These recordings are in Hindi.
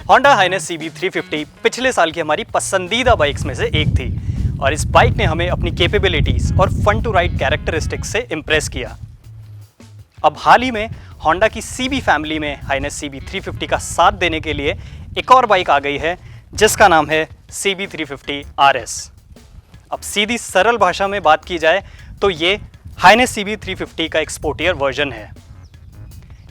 होंडा हाइनेस CB350 पिछले साल की हमारी पसंदीदा बाइक्स में से एक थी और इस बाइक ने हमें अपनी कैपेबिलिटीज और फन टू राइड कैरेक्टरिस्टिक्स से इम्प्रेस किया। अब हाल ही में होंडा की CB फैमिली में हाइनेस CB350 का साथ देने के लिए एक और बाइक आ गई है जिसका नाम है CB350 RS। अब सीधी सरल भाषा में बात की जाए तो ये हाइनेस CB350 का एक स्पोर्टियर वर्जन है।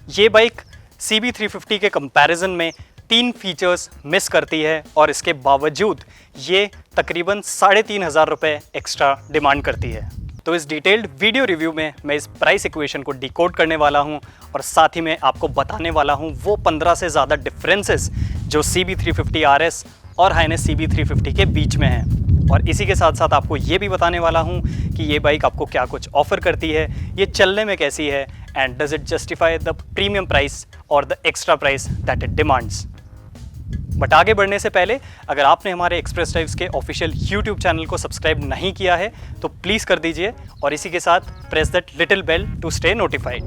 ये बाइक CB350 के कंपैरिजन में 3 फीचर्स मिस करती है और इसके बावजूद ये तकरीबन 3,500 रुपये एक्स्ट्रा डिमांड करती है। तो इस डिटेल्ड वीडियो रिव्यू में मैं इस प्राइस इक्वेशन को डिकोड करने वाला हूं और साथ ही में आपको बताने वाला हूं वो 15 से ज़्यादा डिफरेंसेस जो CB350 RS और हाइनेस CB350 के बीच में हैं। और इसी के साथ साथ आपको ये भी बताने वाला हूँ कि ये बाइक आपको क्या कुछ ऑफ़र करती है, ये चलने में कैसी है and does it justify the premium price और the extra price that it demands. But आगे बढ़ने से पहले अगर आपने हमारे एक्सप्रेस ड्राइव्स के ऑफिशियल यूट्यूब चैनल को सब्सक्राइब नहीं किया है तो प्लीज़ कर दीजिए और इसी के साथ press that little bell to stay notified.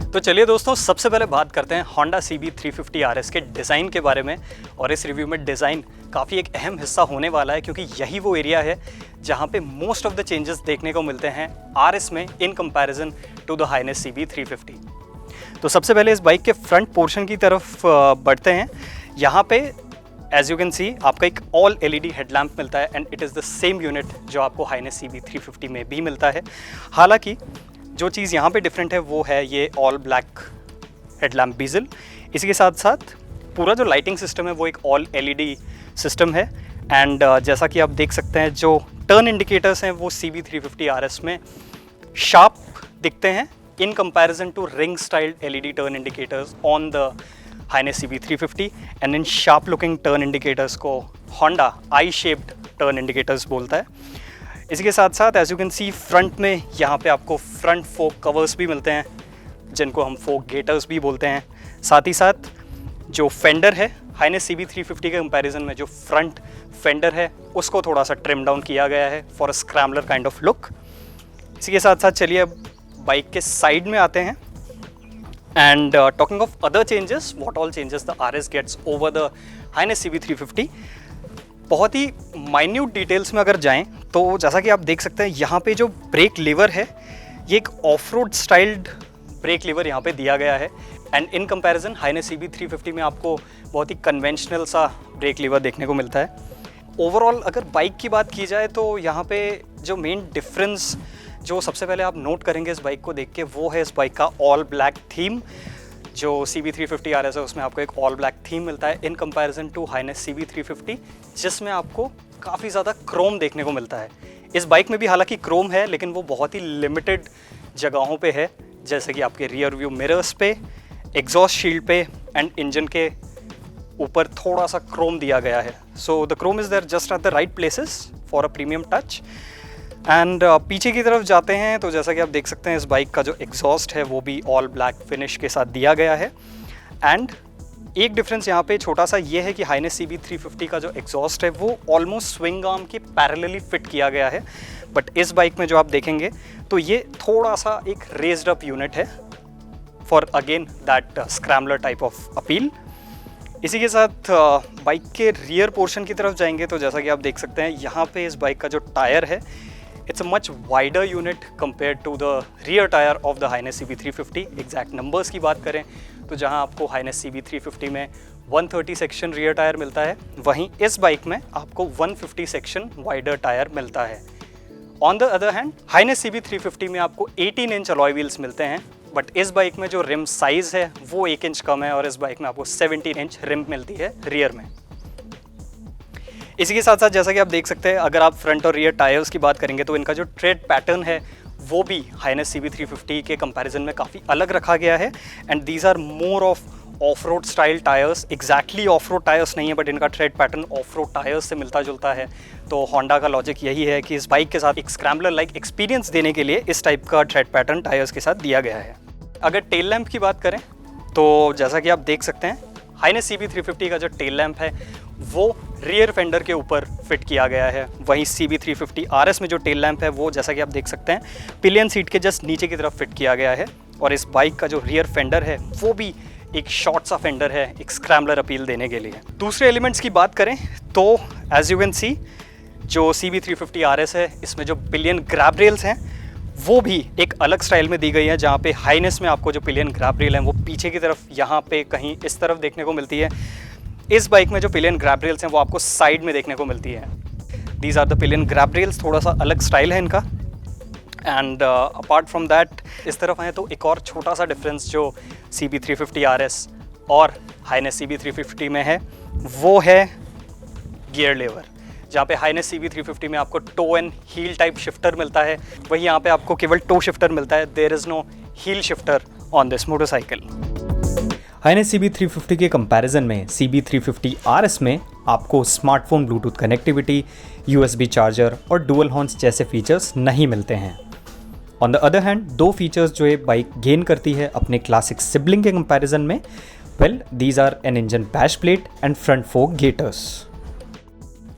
तो चलिए दोस्तों, सबसे पहले बात करते हैं होंडा CB350 RS के डिज़ाइन के बारे में। और इस रिव्यू में डिज़ाइन काफ़ी एक अहम हिस्सा होने वाला है क्योंकि यही वो एरिया है जहां पे मोस्ट ऑफ द चेंजेस देखने को मिलते हैं RS में in comparison to the Highness CB350। तो सबसे पहले इस बाइक के फ्रंट पोर्शन की तरफ बढ़ते हैं। यहाँ पे एज यू कैन सी आपका एक ऑल LED हेडलैम्प मिलता है and it is the same unit जो आपको हाइनेस CB350 में भी मिलता है। हालांकि जो चीज़ यहाँ पे डिफरेंट है वो है ये ऑल ब्लैक हेडलैम्प बीजल। इसी के साथ साथ पूरा जो लाइटिंग सिस्टम है वो एक ऑल LED सिस्टम है एंड जैसा कि आप देख सकते हैं जो टर्न इंडिकेटर्स हैं वो CB350 RS में शार्प दिखते हैं in comparison to ring styled LED turn indicators on the Highness CB350 and इन शार्प लुकिंग टर्न इंडिकेटर्स को Honda eye shaped turn indicators बोलता है। इसी के साथ साथ as you can see front में यहाँ पे आपको फ्रंट फोक कवर्स भी मिलते हैं जिनको हम फोक गेटर्स भी बोलते हैं। साथ ही साथ जो फेंडर है हाइनेस CB350 के कंपैरिजन में जो फ्रंट फेंडर है उसको थोड़ा सा ट्रिम डाउन किया गया है for a scrambler kind of look. इसी के साथ साथ चलिए अब बाइक के साइड में आते हैं and talking of other changes, what all changes the RS gets over the Highness CB350। बहुत ही माइन्यूट डिटेल्स में अगर जाएं तो जैसा कि आप देख सकते हैं यहाँ पे जो ब्रेक लीवर है ये एक of road styled brake lever यहाँ पे दिया गया है and in comparison highness CB350 में आपको बहुत ही कन्वेंशनल सा ब्रेक लीवर देखने को मिलता है। ओवरऑल अगर बाइक की बात की जाए तो यहाँ पे जो मेन डिफरेंस जो सबसे पहले आप नोट करेंगे इस बाइक को देख के वो है इस बाइक का ऑल ब्लैक थीम। जो CB350 RS है उसमें आपको एक ऑल ब्लैक थीम मिलता है इन कंपैरिजन टू हाइनेस CB350 जिसमें आपको काफ़ी ज़्यादा क्रोम देखने को मिलता है। इस बाइक में भी हालांकि क्रोम है लेकिन वो बहुत ही लिमिटेड जगहों पे है, जैसे कि आपके रियर व्यू मिरर्स पे, एग्जॉस्ट शील्ड पे एंड इंजन के ऊपर थोड़ा सा क्रोम दिया गया है। So the chrome is there just at the right places for a premium touch. And पीछे की तरफ जाते हैं तो जैसा कि आप देख सकते हैं इस बाइक का जो एग्जॉस्ट है वो भी ऑल ब्लैक फिनिश के साथ दिया गया है। एंड एक डिफरेंस यहाँ पे छोटा सा ये है कि हाइनेस CB350 का जो एग्जॉस्ट है वो ऑलमोस्ट स्विंग आर्म के पैरेलली फिट किया गया है, बट इस बाइक में जो आप देखेंगे तो ये थोड़ा सा एक रेज्ड अप यूनिट है for again that scrambler type of appeal. इसी के साथ बाइक के रियर पोर्शन की तरफ जाएंगे तो जैसा कि आप देख सकते हैं यहाँ पे इस बाइक का जो टायर है it's a much wider unit compared to the rear tire of the Highness CB350। Exact numbers की बात करें तो जहां आपको हाइनेस CB350 में 130 सेक्शन रियर टायर मिलता है वहीं इस बाइक में आपको 150 सेक्शन वाइडर टायर मिलता है। On the other hand Highness CB350 में आपको 18 इंच अलॉय व्हील्स मिलते हैं, बट इस बाइक में जो रिम साइज़ है वो 1 इंच कम है और इस बाइक में आपको 17 इंच रिम मिलती है रियर में। इसी के साथ साथ जैसा कि आप देख सकते हैं अगर आप फ्रंट और रियर टायर्स की बात करेंगे तो इनका जो ट्रेड पैटर्न है वो भी हाइनेस CB350 के कंपैरिजन में काफ़ी अलग रखा गया है and these are more off road style tyres. Exactly off road tyres नहीं है बट इनका tread pattern off road tyres से मिलता जुलता है। तो होंडा का लॉजिक यही है कि इस बाइक के साथ एक स्क्रैम्बलर लाइक एक्सपीरियंस देने के लिए इस टाइप का ट्रेड पैटर्न टायर्स के साथ दिया गया है। अगर टेल लैम्प की बात करें तो जैसा कि आप देख सकते हैं हाइनेस CB350 का जो टेल लैंप है वो रियर फेंडर के ऊपर फिट किया गया है। वहीं CB350 RS में जो टेल लैंप है वो जैसा कि आप देख सकते हैं पिलियन सीट के जस्ट नीचे की तरफ फिट किया गया है। और इस बाइक का जो रियर फेंडर है वो भी एक शॉर्ट सा फेंडर है, एक स्क्रैम्बलर अपील देने के लिए। दूसरे एलिमेंट्स की बात करें तो एज यू कैन सी जो CB350 RS है इसमें जो पिलियन ग्रैब रेल्स हैं वो भी एक अलग स्टाइल में दी गई है, जहाँ पे हाइनेस में आपको जो पिलियन ग्रैब रेल है वो पीछे की तरफ यहाँ पे कहीं इस तरफ देखने को मिलती है। इस बाइक में जो पिलियन ग्रैब रेल्स हैं वो आपको साइड में देखने को मिलती है। These are the pillion grab rails, थोड़ा सा अलग स्टाइल है इनका। एंड अपार्ट फ्रॉम दैट इस तरफ आए तो एक और छोटा सा डिफरेंस जो CB350 RS और हाइनेस CB350 में है वो है गियर लेवर। जहाँ पे हाइनेस CB350 में आपको toe and heel type shifter मिलता है, वहीं यहाँ पे आपको केवल टो शिफ्टर मिलता है। There is no heel shifter on this motorcycle. Highness CB350 के कंपैरिजन में CB350 RS में आपको smartphone bluetooth connectivity, USB charger और डुअल हॉर्न्स जैसे फीचर्स नहीं मिलते हैं। ऑन द अदर हैंड दो फीचर्स जो ये बाइक गेन करती है अपने क्लासिक सिबलिंग के कंपैरिजन में, well these are an engine bash plate and front fork gaiters.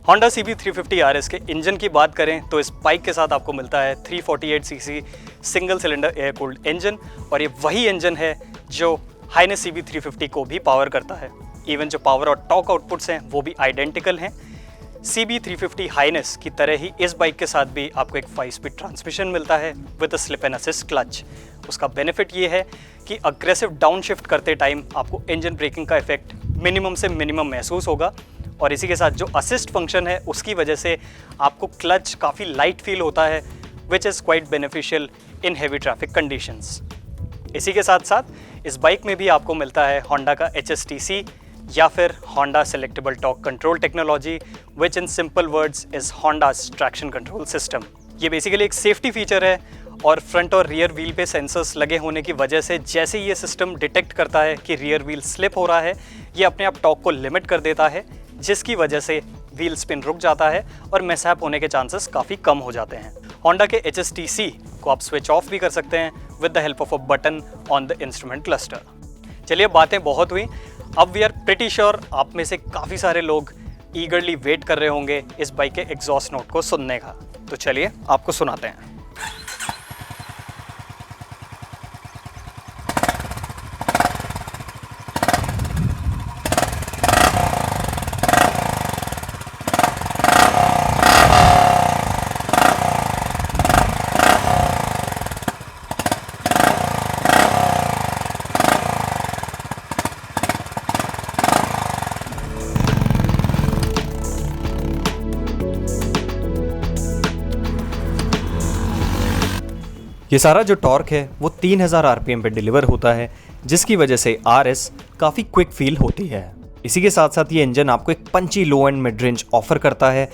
Honda CB350 RS के इंजन की बात करें तो इस बाइक के साथ आपको मिलता है 348cc single cylinder air cooled engine, और ये वही इंजन है जो हाइनेस CB350 को भी पावर करता है। इवन जो पावर और टॉर्क आउटपुट्स हैं वो भी आइडेंटिकल हैं। CB350 हाइनेस की तरह ही इस बाइक के साथ भी आपको एक 5 स्पीड ट्रांसमिशन मिलता है with a slip and assist clutch. उसका बेनिफिट ये है कि अग्रेसिव डाउन शिफ्ट करते टाइम आपको इंजन ब्रेकिंग का इफेक्ट मिनिमम से मिनिमम महसूस होगा, और इसी के साथ जो असिस्ट फंक्शन है उसकी वजह से आपको क्लच काफ़ी लाइट फील होता है, which is quite beneficial in heavy traffic conditions. इसी के साथ साथ इस बाइक में भी आपको मिलता है होंडा का HSTC या फिर Honda selectable torque control technology, which in simple words is Honda's traction control system. ये बेसिकली एक सेफ्टी फीचर है, और फ्रंट और रियर व्हील पे सेंसर्स लगे होने की वजह से जैसे ये सिस्टम डिटेक्ट करता है कि रियर व्हील स्लिप हो रहा है, ये अपने आप टॉर्क को लिमिट कर देता है, जिसकी वजह से व्हील स्पिन रुक जाता है और मिसहैप होने के चांसेस काफ़ी कम हो जाते हैं। होंडा के HSTC को आप स्विच ऑफ भी कर सकते हैं with the help of a button on the instrument cluster. चलिए बातें बहुत हुई, अब वी आर प्रिटी श्योर आप में से काफ़ी सारे लोग ईगरली वेट कर रहे होंगे इस बाइक के एग्जॉस्ट नोट को सुनने का, तो चलिए आपको सुनाते हैं। ये सारा जो टॉर्क है वो 3000 RPM पे डिलीवर होता है, जिसकी वजह से RS काफ़ी क्विक फील होती है। इसी के साथ साथ ये इंजन आपको एक पंची लो एंड मिड रेंज ऑफर करता है,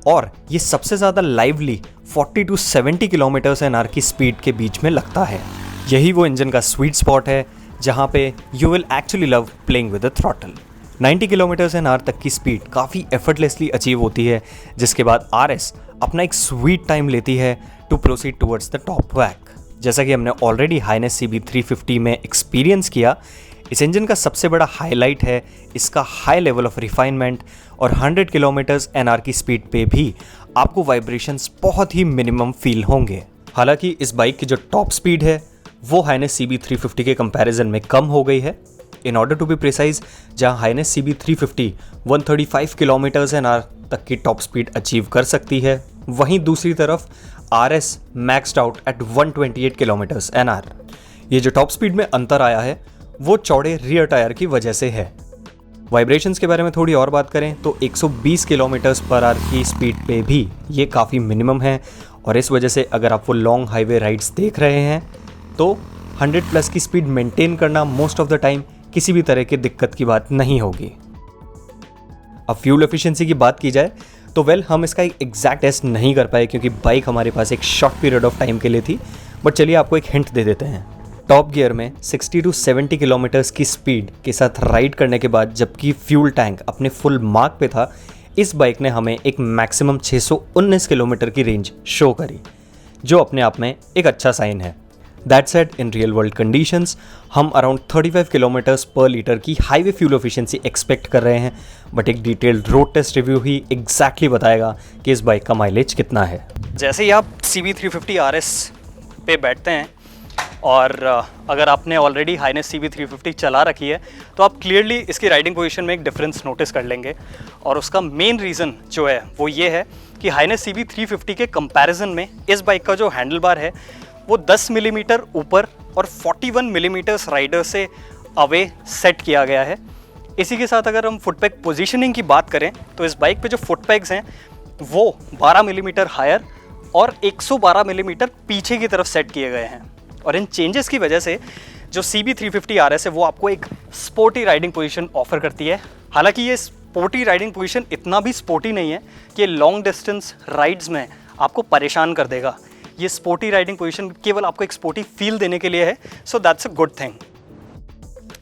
और ये सबसे ज़्यादा लाइवली 40 to 70 km/h की स्पीड के बीच में लगता है। यही वो इंजन का स्वीट स्पॉट है जहाँ पे you will actually love playing with the throttle. 90 km/h तक की स्पीड काफ़ी एफर्टलेसली अचीव होती है, जिसके बाद RS अपना एक स्वीट टाइम लेती है to proceed towards the top whack. जैसा कि हमने ऑलरेडी हाइनेस CB350 में एक्सपीरियंस किया, इस इंजन का सबसे बड़ा हाईलाइट है इसका हाई लेवल ऑफ रिफाइनमेंट, और 100 km/h की स्पीड पे भी आपको वाइब्रेशंस बहुत ही मिनिमम फील होंगे। हालांकि इस बाइक की जो टॉप स्पीड है वो हाइनेस CB350 के कंपैरिजन में कम हो गई है। In order to be precise, जहां हाइनेस CB350 135 km/h तक की टॉप स्पीड अचीव कर सकती है, वहीं दूसरी तरफ RS maxed out at 128 km/h। ये जो टॉप स्पीड में अंतर आया है वो चौड़े रियर टायर की वजह से है। वाइब्रेशंस के बारे में थोड़ी और बात करें तो 120 km/h की स्पीड पे भी ये काफ़ी मिनिमम है, और इस वजह से अगर आप वो लॉन्ग हाईवे राइड्स देख रहे हैं तो 100+ की स्पीड मेंटेन करना मोस्ट ऑफ द टाइम किसी भी तरह की दिक्कत की बात नहीं होगी। अब फ्यूल एफिशिएंसी की बात की जाए तो हम इसका एक एग्जैक्ट टेस्ट नहीं कर पाए क्योंकि बाइक हमारे पास एक शॉर्ट पीरियड ऑफ टाइम के लिए थी, बट चलिए आपको एक हिंट दे देते हैं। टॉप गियर में 60 to 70 किलोमीटर्स की स्पीड के साथ राइड करने के बाद जबकि फ्यूल टैंक अपने फुल मार्क पे था, इस बाइक ने हमें एक मैक्सिमम 619 किलोमीटर की रेंज शो करी, जो अपने आप में एक अच्छा साइन है। That said, in real world conditions हम अराउंड 35 किलोमीटर्स पर लीटर की हाईवे फ्यूल एफिशिएंसी एक्सपेक्ट कर रहे हैं, बट एक डिटेल्ड रोड टेस्ट रिव्यू ही एग्जैक्टली बताएगा कि इस बाइक का माइलेज कितना है। जैसे ही आप CB350 RS पे बैठते हैं और अगर आपने ऑलरेडी हाइनेस CB350 चला रखी है तो आप क्लियरली इसकी राइडिंग पोजीशन में एक डिफरेंस नोटिस कर लेंगे, और उसका मेन रीज़न जो है वो ये है कि हाइनेस CB350 के कंपैरिजन में इस बाइक का जो हैंडल बार है वो 10 मिलीमीटर ऊपर और 41 मिलीमीटर्स राइडर से अवे सेट किया गया है। इसी के साथ अगर हम फुटपैग पोजीशनिंग की बात करें तो इस बाइक पे जो फुटपैग्स हैं वो 12 मिलीमीटर हायर और 112 मिलीमीटर पीछे की तरफ सेट किए गए हैं, और इन चेंजेस की वजह से जो CB350 RS है वो आपको एक स्पोर्टी राइडिंग पोजीशन ऑफर करती है। हालांकि ये स्पोर्टी राइडिंग पोजीशन इतना भी स्पोर्टी नहीं है कि लॉन्ग डिस्टेंस राइड्स में आपको परेशान कर देगा। ये स्पोर्टी राइडिंग पोजीशन केवल आपको एक स्पोर्टी फील देने के लिए है, so that's a good thing.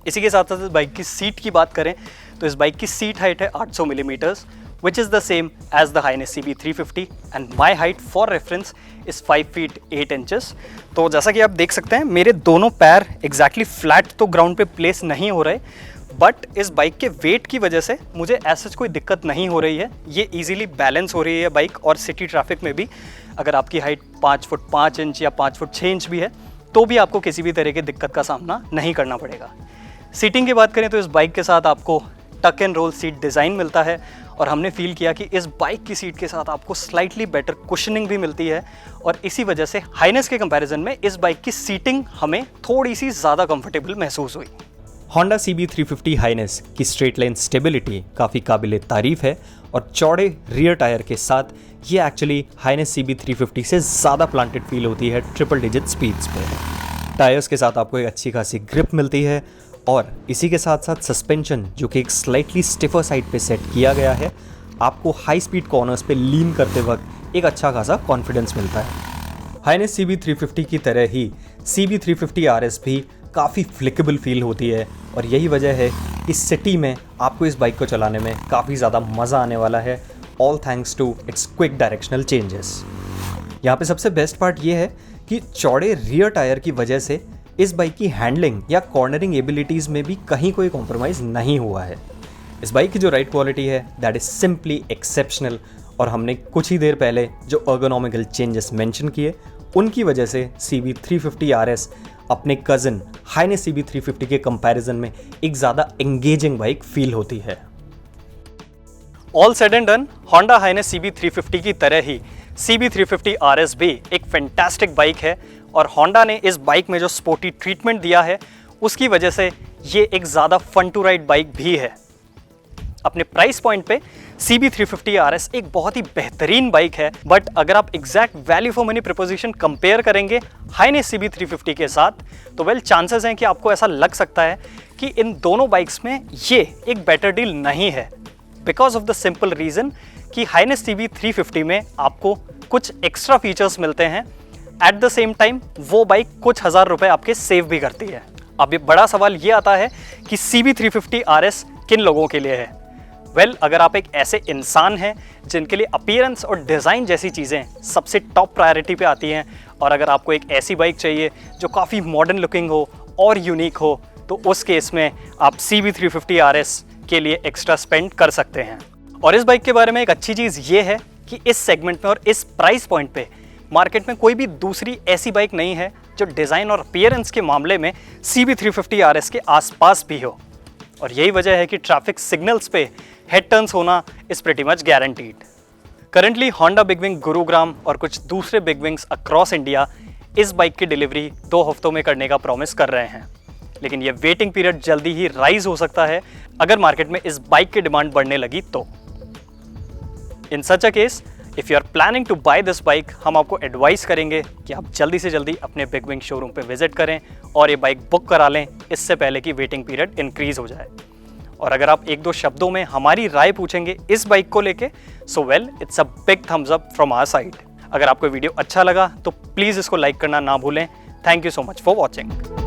इसी के साथ साथ बाइक की सीट की बात करें तो इस बाइक की सीट हाइट है 800 millimetres, which is the same as the Highness CB350 and my height for reference is 5 feet 8 inches। तो जैसा कि आप देख सकते हैं मेरे दोनों पैर एग्जैक्टली फ्लैट तो ग्राउंड पे प्लेस नहीं हो रहे, बट इस बाइक के वेट की वजह से मुझे ऐसा कोई दिक्कत नहीं हो रही है। ये इजीली बैलेंस हो रही है बाइक, और सिटी ट्रैफिक में भी अगर आपकी हाइट 5 फुट 5 इंच या 5 फुट 6 इंच भी है तो भी आपको किसी भी तरह की दिक्कत का सामना नहीं करना पड़ेगा। सीटिंग की बात करें तो इस बाइक के साथ आपको टक एंड रोल सीट डिज़ाइन मिलता है, और हमने फील किया कि इस बाइक की सीट के साथ आपको स्लाइटली बेटर कुशनिंग भी मिलती है, और इसी वजह से हाइनेस के कंपैरिजन में इस बाइक की सीटिंग हमें थोड़ी सी ज़्यादा कंफर्टेबल महसूस हुई। Honda CB350 हाइनेस की स्ट्रेट लाइन स्टेबिलिटी काफ़ी काबिले तारीफ है, और चौड़े रियर टायर के साथ ये एक्चुअली हाइनेस CB350 से ज़्यादा प्लांटेड फील होती है ट्रिपल डिजिट स्पीड्स पे। टायर्स के साथ आपको एक अच्छी खासी ग्रिप मिलती है, और इसी के साथ साथ सस्पेंशन जो कि एक स्लाइटली स्टिफर साइड पे सेट किया गया है, आपको हाई स्पीड कॉर्नर्स पे लीन करते वक्त एक अच्छा खासा कॉन्फिडेंस मिलता है। हाइनेस CB350 की तरह ही CB350 RS भी काफ़ी फ्लिकेबल फील होती है, और यही वजह है कि सिटी में आपको इस बाइक को चलाने में काफ़ी ज़्यादा मज़ा आने वाला है, all thanks to its quick directional changes. यहाँ पे सबसे बेस्ट पार्ट ये है कि चौड़े रियर टायर की वजह से इस बाइक की हैंडलिंग या कॉर्नरिंग एबिलिटीज़ में भी कहीं कोई कॉम्प्रोमाइज़ नहीं हुआ है। इस बाइक की जो राइड क्वालिटी है दैट इज़ सिंपली एक्सेप्शनल, और हमने कुछ ही देर पहले जो अर्गोनॉमिकल चेंजेस मेंशन किए उनकी वजह से CB350 RS अपने कज़न हाइनेस CB350 के कंपैरिजन में एक ज़्यादा एंगेजिंग बाइक फील होती है। All said and done, Honda Highness CB350 की तरह ही CB350 RS भी एक फैंटास्टिक बाइक है, और होंडा ने इस बाइक में जो स्पोर्टी ट्रीटमेंट दिया है उसकी वजह से ये एक ज़्यादा फन टू राइड बाइक भी है। अपने प्राइस पॉइंट पे CB350 RS एक बहुत ही बेहतरीन बाइक है, बट अगर आप exact value for money preposition compare करेंगे हाइनेस CB350 के साथ तो वेल चांसेस हैं कि आपको ऐसा लग सकता है कि इन दोनों बाइक्स में ये एक बेटर डील नहीं है, because of the simple reason कि हाइनेस CB350 में आपको कुछ एक्स्ट्रा फीचर्स मिलते हैं, एट द सेम टाइम वो बाइक कुछ हज़ार रुपए आपके सेव भी करती है। अब ये बड़ा सवाल ये आता है कि CB350 RS किन लोगों के लिए है। वेल, अगर आप एक ऐसे इंसान हैं जिनके लिए अपीयरेंस और डिज़ाइन जैसी चीज़ें सबसे टॉप प्रायोरिटी पे आती हैं, और अगर आपको एक ऐसी बाइक चाहिए जो काफ़ी मॉडर्न लुकिंग हो और यूनिक हो, तो उस केस में आप CB350 RS के लिए एक्स्ट्रा स्पेंड कर सकते हैं। और इस बाइक के बारे में एक अच्छी चीज़ ये है कि इस सेगमेंट में और इस प्राइस पॉइंट पे मार्केट में कोई भी दूसरी ऐसी बाइक नहीं है जो डिज़ाइन और अपीयरेंस के मामले में CB350 RS के आसपास भी हो, और यही वजह है कि ट्रैफिक सिग्नल्स पे हेड टर्न्स होना is pretty much guaranteed. Currently Honda big wing Gurugram और कुछ दूसरे बिग विंग्स अक्रॉस इंडिया इस बाइक की डिलीवरी 2 हफ्तों में करने का प्रॉमिस कर रहे हैं, लेकिन ये वेटिंग पीरियड जल्दी ही राइज हो सकता है अगर मार्केट में इस बाइक की डिमांड बढ़ने लगी तो। In such a case if you are planning to buy this bike, हम आपको एडवाइस करेंगे कि आप जल्दी से जल्दी अपने बिग विंग शोरूम पे विजिट करें और ये बाइक बुक करा लें, इससे पहले कि वेटिंग पीरियड इंक्रीज हो जाए। और अगर आप 1-2 शब्दों में हमारी राय पूछेंगे इस बाइक को लेके, so well it's a big thumbs up from our side. अगर आपको वीडियो अच्छा लगा तो प्लीज़ इसको लाइक करना ना भूलें। Thank you so much for watching.